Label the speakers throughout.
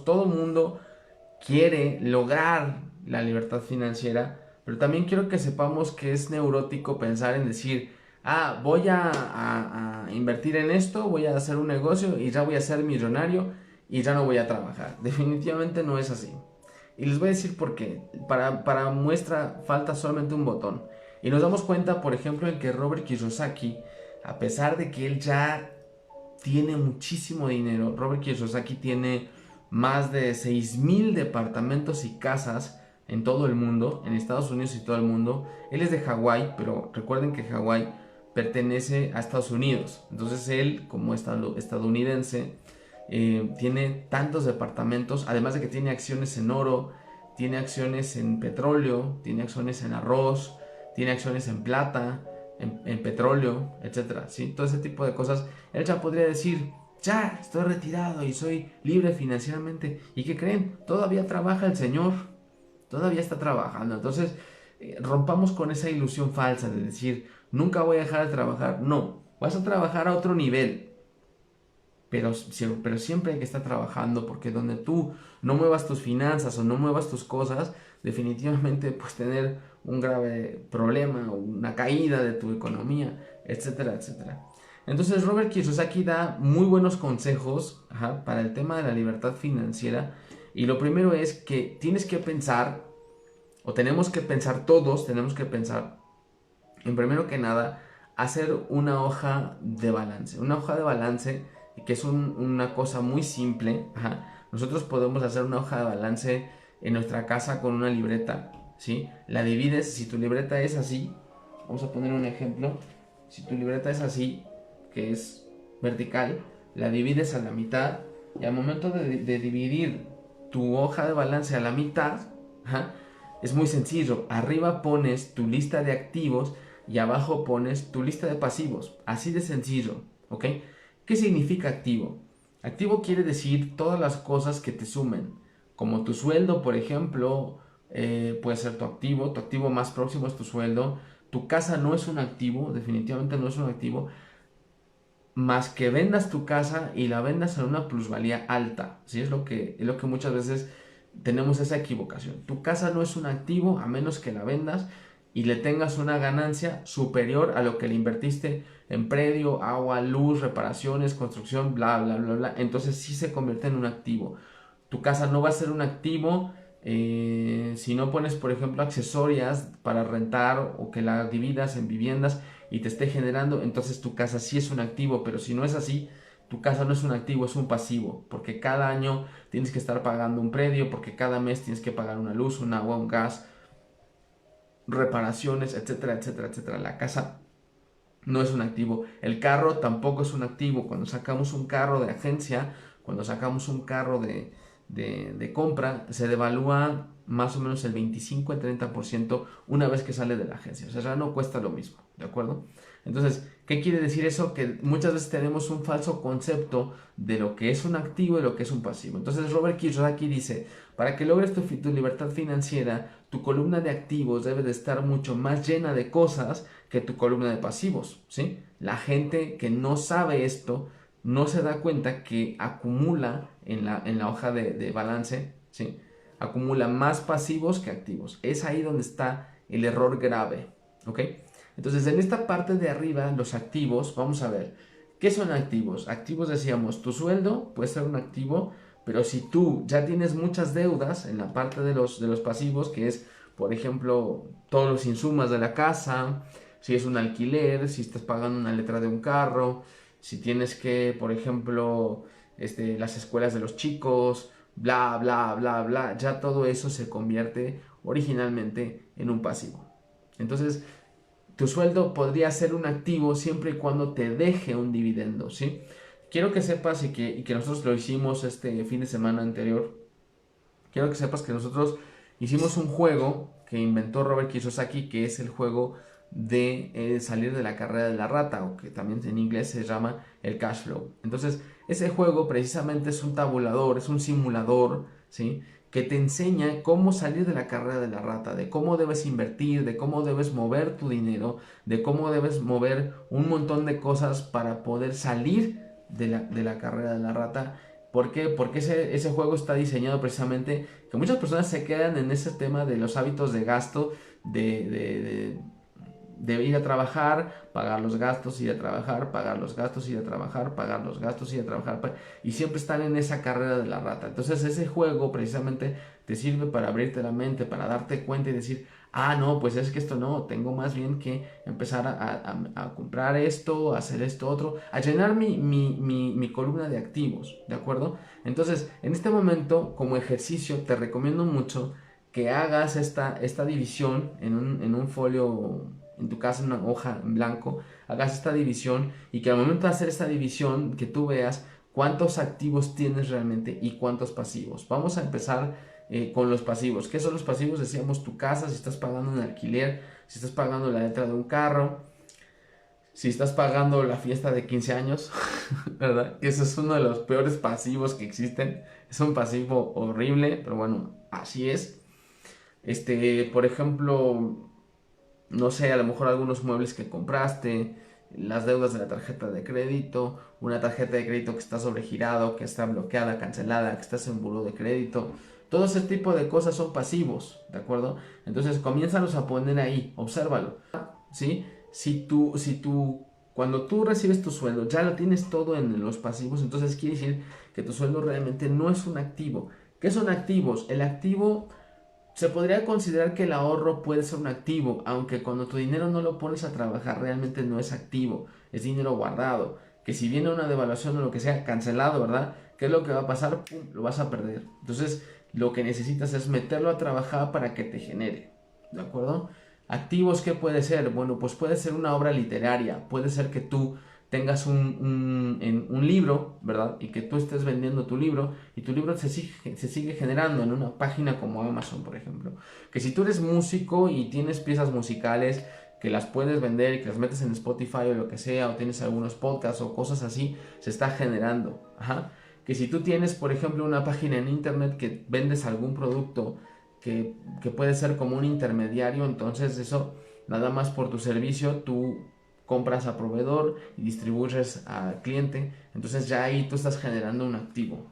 Speaker 1: Todo el mundo quiere lograr la libertad financiera, pero también quiero que sepamos que es neurótico pensar en decir, voy a invertir en esto, voy a hacer un negocio y ya voy a ser millonario y ya no voy a trabajar. Definitivamente no es así. Y les voy a decir por qué. Para muestra falta solamente un botón. Y nos damos cuenta, por ejemplo, en que Robert Kiyosaki, a pesar de que él ya tiene muchísimo dinero, Robert Kiyosaki tiene más de 6,000 departamentos y casas en todo el mundo, en Estados Unidos y todo el mundo. Él es de Hawái, pero recuerden que Hawái pertenece a Estados Unidos. Entonces él, como estadounidense, tiene tantos departamentos, además de que tiene acciones en oro, tiene acciones en petróleo, tiene acciones en arroz, tiene acciones en plata, en petróleo, etcétera, ¿sí? Todo ese tipo de cosas. Él ya podría decir, ya estoy retirado y soy libre financieramente. ¿Y qué creen? Todavía trabaja el señor, todavía está trabajando. Entonces, rompamos con esa ilusión falsa de decir, nunca voy a dejar de trabajar. No, vas a trabajar a otro nivel. Pero siempre hay que estar trabajando, porque donde tú no muevas tus finanzas o no muevas tus cosas, definitivamente puedes tener un grave problema, una caída de tu economía, etcétera, etcétera. Entonces Robert Kiyosaki da muy buenos consejos para el tema de la libertad financiera. Y lo primero es que tienes que pensar, o tenemos que pensar todos, tenemos que pensar en, primero que nada, hacer una hoja de balance. Una hoja de balance que es una cosa muy simple. Nosotros podemos hacer una hoja de balance en nuestra casa con una libreta, ¿sí? La divides, si tu libreta es así, vamos a poner un ejemplo, si tu libreta es así, que es vertical, la divides a la mitad y al momento de dividir tu hoja de balance a la mitad, es muy sencillo. Arriba pones tu lista de activos y abajo pones tu lista de pasivos. Así de sencillo, ¿ok? ¿Qué significa activo? Activo quiere decir todas las cosas que te sumen, como tu sueldo, por ejemplo, puede ser tu activo más próximo es tu sueldo. Tu casa no es un activo, definitivamente no es un activo, más que vendas tu casa y la vendas en una plusvalía alta. ¿Sí? Es lo que muchas veces tenemos esa equivocación. Tu casa no es un activo a menos que la vendas y le tengas una ganancia superior a lo que le invertiste en predio, agua, luz, reparaciones, construcción, bla, bla, bla, bla. Entonces sí se convierte en un activo. Tu casa no va a ser un activo si no pones, por ejemplo, accesorias para rentar o que la dividas en viviendas y te esté generando, entonces tu casa sí es un activo. Pero si no es así, tu casa no es un activo, es un pasivo, porque cada año tienes que estar pagando un predio, porque cada mes tienes que pagar una luz, un agua, un gas, reparaciones, etcétera, etcétera, etcétera. La casa no es un activo. El carro tampoco es un activo. Cuando sacamos un carro de agencia, cuando sacamos un carro de compra, se devalúa más o menos el 25 al 30% una vez que sale de la agencia. O sea, ya no cuesta lo mismo, ¿de acuerdo? Entonces, ¿qué quiere decir eso? Que muchas veces tenemos un falso concepto de lo que es un activo y lo que es un pasivo. Entonces, Robert Kiyosaki dice, para que logres tu libertad financiera, tu columna de activos debe de estar mucho más llena de cosas que tu columna de pasivos, ¿sí? La gente que no sabe esto no se da cuenta que acumula en la hoja de balance, ¿sí? Acumula más pasivos que activos. Es ahí donde está el error grave, ¿ok? Entonces, en esta parte de arriba, los activos, vamos a ver, ¿qué son activos? Activos, decíamos, tu sueldo puede ser un activo, pero si tú ya tienes muchas deudas en la parte de los pasivos, que es, por ejemplo, todos los insumos de la casa, si es un alquiler, si estás pagando una letra de un carro, si tienes que, por ejemplo, las escuelas de los chicos, bla, bla, bla, bla, ya todo eso se convierte originalmente en un pasivo. Entonces, tu sueldo podría ser un activo siempre y cuando te deje un dividendo, ¿sí? Quiero que sepas y que nosotros lo hicimos este fin de semana anterior. Quiero que sepas que nosotros hicimos un juego que inventó Robert Kiyosaki, que es el juego de salir de la carrera de la rata, o que también en inglés se llama el cash flow. Entonces, ese juego precisamente es un tabulador, es un simulador, ¿sí? Que te enseña cómo salir de la carrera de la rata, de cómo debes invertir, de cómo debes mover tu dinero, de cómo debes mover un montón de cosas para poder salir de la carrera de la rata ¿Por qué? Porque ese juego está diseñado precisamente que muchas personas se quedan en ese tema de los hábitos de gasto, de, de, de, de ir a trabajar, pagar los gastos, ir a trabajar, pagar los gastos, ir a trabajar, pagar los gastos, ir a trabajar, y siempre están en esa carrera de la rata. Entonces ese juego precisamente te sirve para abrirte la mente, para darte cuenta y decir, ah, no, pues es que esto no, tengo más bien que empezar a comprar esto, a hacer esto otro, a llenar mi columna de activos, ¿de acuerdo? Entonces, en este momento, como ejercicio, te recomiendo mucho que hagas esta división en un folio, en tu casa, en una hoja en blanco, hagas esta división y que al momento de hacer esta división, que tú veas cuántos activos tienes realmente y cuántos pasivos. Vamos a empezar con los pasivos. ¿Qué son los pasivos? Decíamos tu casa, si estás pagando un alquiler, si estás pagando la letra de un carro, si estás pagando la fiesta de 15 años, ¿verdad? Que ese es uno de los peores pasivos que existen. Es un pasivo horrible, pero bueno, así es. Por ejemplo, no sé, a lo mejor algunos muebles que compraste, las deudas de la tarjeta de crédito, una tarjeta de crédito que está sobregirado, que está bloqueada, cancelada, que estás en buró de crédito. Todo ese tipo de cosas son pasivos, ¿de acuerdo? Entonces comiénzalos a poner ahí, obsérvalo, ¿sí? Cuando tú recibes tu sueldo, ya lo tienes todo en los pasivos, entonces quiere decir que tu sueldo realmente no es un activo. ¿Qué son activos? El activo se podría considerar que el ahorro puede ser un activo, aunque cuando tu dinero no lo pones a trabajar realmente no es activo, es dinero guardado, que si viene una devaluación o lo que sea, cancelado, ¿verdad? ¿Qué es lo que va a pasar? ¡Pum! Lo vas a perder. Entonces, lo que necesitas es meterlo a trabajar para que te genere, ¿de acuerdo? Activos, ¿qué puede ser? Bueno, pues puede ser una obra literaria, puede ser que tú tengas un libro, ¿verdad? Y que tú estés vendiendo tu libro y tu libro se sigue generando en una página como Amazon, por ejemplo. Que si tú eres músico y tienes piezas musicales que las puedes vender y que las metes en Spotify o lo que sea, o tienes algunos podcasts o cosas así, se está generando. Ajá. Que si tú tienes, por ejemplo, una página en internet que vendes algún producto que puede ser como un intermediario, entonces eso, nada más por tu servicio, tú compras a proveedor y distribuyes al cliente, entonces ya ahí tú estás generando un activo.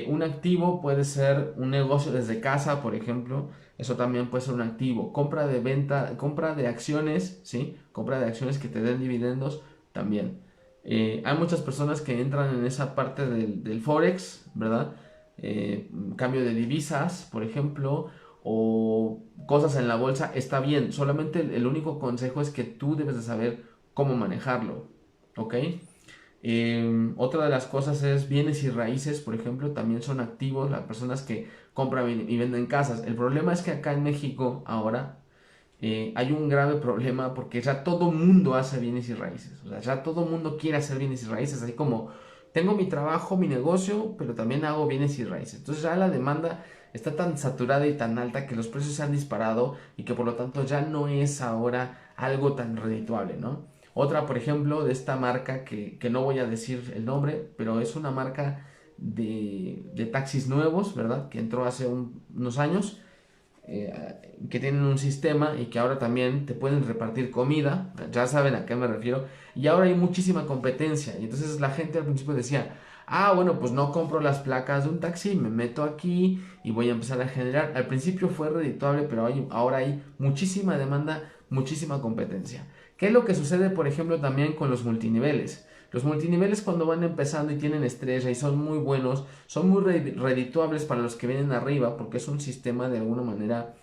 Speaker 1: Un activo puede ser un negocio desde casa, por ejemplo, eso también puede ser un activo. Compra de acciones, ¿sí? Compra de acciones que te den dividendos también. Hay muchas personas que entran en esa parte del Forex, ¿verdad? Cambio de divisas, por ejemplo, o cosas en la bolsa, está bien. Solamente el único consejo es que tú debes de saber cómo manejarlo, ¿ok? Otra de las cosas es bienes y raíces, por ejemplo, también son activos las personas que compran y venden casas. El problema es que acá en México ahora hay un grave problema porque ya todo mundo hace bienes y raíces. O sea, ya todo mundo quiere hacer bienes y raíces, así como tengo mi trabajo, mi negocio, pero también hago bienes y raíces. Entonces ya la demanda está tan saturada y tan alta que los precios se han disparado y que por lo tanto ya no es ahora algo tan redituable, ¿no? Otra, por ejemplo, de esta marca que no voy a decir el nombre, pero es una marca de taxis nuevos, ¿verdad? Que entró hace unos años, que tienen un sistema y que ahora también te pueden repartir comida, ya saben a qué me refiero, y ahora hay muchísima competencia, y entonces la gente al principio decía, ah, bueno, pues no compro las placas de un taxi, me meto aquí y voy a empezar a generar. Al principio fue redituable, pero ahora hay muchísima demanda, muchísima competencia. ¿Qué es lo que sucede, por ejemplo, también con los multiniveles? Los multiniveles cuando van empezando y tienen estrella y son muy buenos, son muy redituables para los que vienen arriba porque es un sistema de alguna manera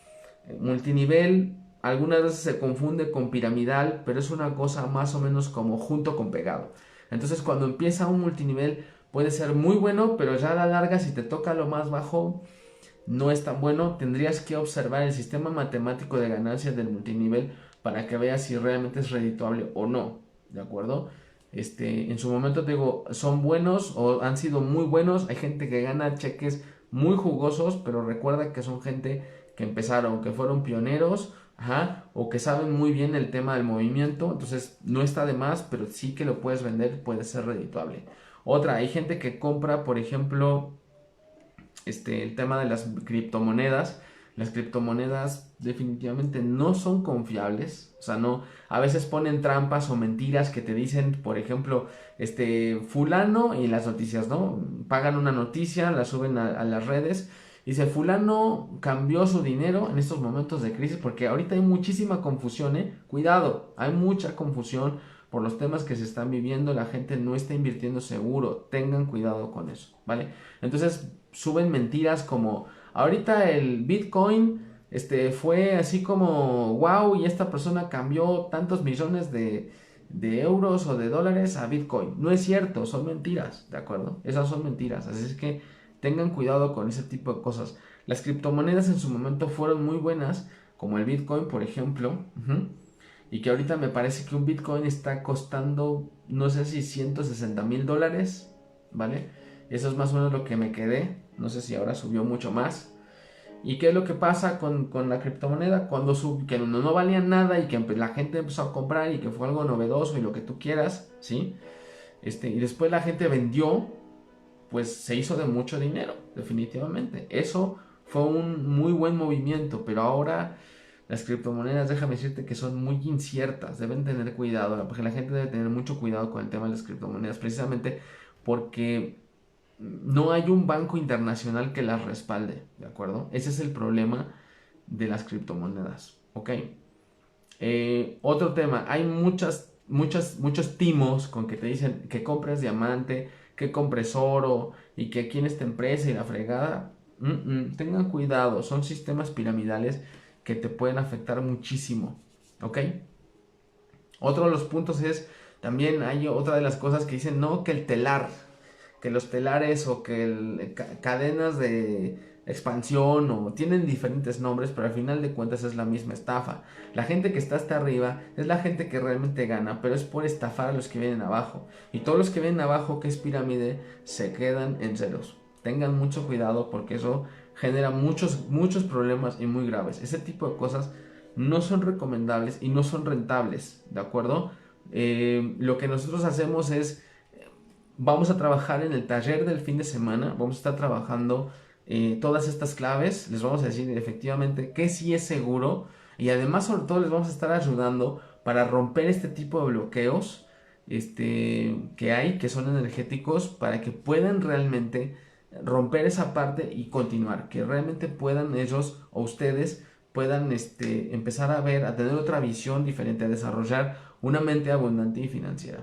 Speaker 1: multinivel. Algunas veces se confunde con piramidal, pero es una cosa más o menos como junto con pegado. Entonces cuando empieza un multinivel puede ser muy bueno, pero ya a la larga si te toca lo más bajo no es tan bueno. Tendrías que observar el sistema matemático de ganancias del multinivel para que veas si realmente es redituable o no, ¿de acuerdo? En su momento te digo, son buenos o han sido muy buenos. Hay gente que gana cheques muy jugosos, pero recuerda que son gente que empezaron, que fueron pioneros, ajá, o que saben muy bien el tema del movimiento. Entonces no está de más, pero sí que lo puedes vender, puede ser redituable. Otra, hay gente que compra, por ejemplo, el tema de las criptomonedas, Las criptomonedas definitivamente no son confiables, o sea, no, a veces ponen trampas o mentiras que te dicen, por ejemplo, fulano y las noticias, ¿no? Pagan una noticia, la suben a las redes, dice fulano cambió su dinero en estos momentos de crisis, porque ahorita hay muchísima confusión, ¿eh? Cuidado, hay mucha confusión por los temas que se están viviendo, la gente no está invirtiendo seguro, tengan cuidado con eso, ¿vale? Entonces suben mentiras como ahorita el Bitcoin fue así como wow y esta persona cambió tantos millones de euros o de dólares a Bitcoin. No es cierto, son mentiras, ¿de acuerdo? Esas son mentiras, así es que tengan cuidado con ese tipo de cosas. Las criptomonedas en su momento fueron muy buenas, como el Bitcoin, por ejemplo, y que ahorita me parece que un Bitcoin está costando, no sé si $160,000, ¿vale? Eso es más o menos lo que me quedé, no sé si ahora subió mucho más. ¿Y qué es lo que pasa con la criptomoneda? Cuando que no valía nada y que la gente empezó a comprar y que fue algo novedoso y lo que tú quieras, ¿sí? Y después la gente vendió, pues se hizo de mucho dinero, definitivamente. Eso fue un muy buen movimiento, pero ahora las criptomonedas, déjame decirte que son muy inciertas, deben tener cuidado, porque la gente debe tener mucho cuidado con el tema de las criptomonedas, precisamente porque no hay un banco internacional que las respalde, ¿de acuerdo? Ese es el problema de las criptomonedas, ¿ok? Otro tema, hay muchos timos con que te dicen que compres diamante, que compres oro y que aquí en esta empresa y la fregada. Tengan cuidado, son sistemas piramidales que te pueden afectar muchísimo, ¿ok? Otro de los puntos es, también hay otra de las cosas que dicen, no, que el telar, que los telares o que cadenas de expansión o tienen diferentes nombres, pero al final de cuentas es la misma estafa. La gente que está hasta arriba es la gente que realmente gana, pero es por estafar a los que vienen abajo. Y todos los que vienen abajo, que es pirámide, se quedan en ceros. Tengan mucho cuidado porque eso genera muchos problemas y muy graves. Ese tipo de cosas no son recomendables y no son rentables, ¿de acuerdo? Lo que nosotros hacemos es vamos a trabajar en el taller del fin de semana, vamos a estar trabajando todas estas claves, les vamos a decir efectivamente que sí es seguro y además sobre todo les vamos a estar ayudando para romper este tipo de bloqueos que hay, que son energéticos, para que puedan realmente romper esa parte y continuar, que realmente puedan ellos o ustedes puedan empezar a ver, a tener otra visión diferente, a desarrollar una mente abundante y financiera.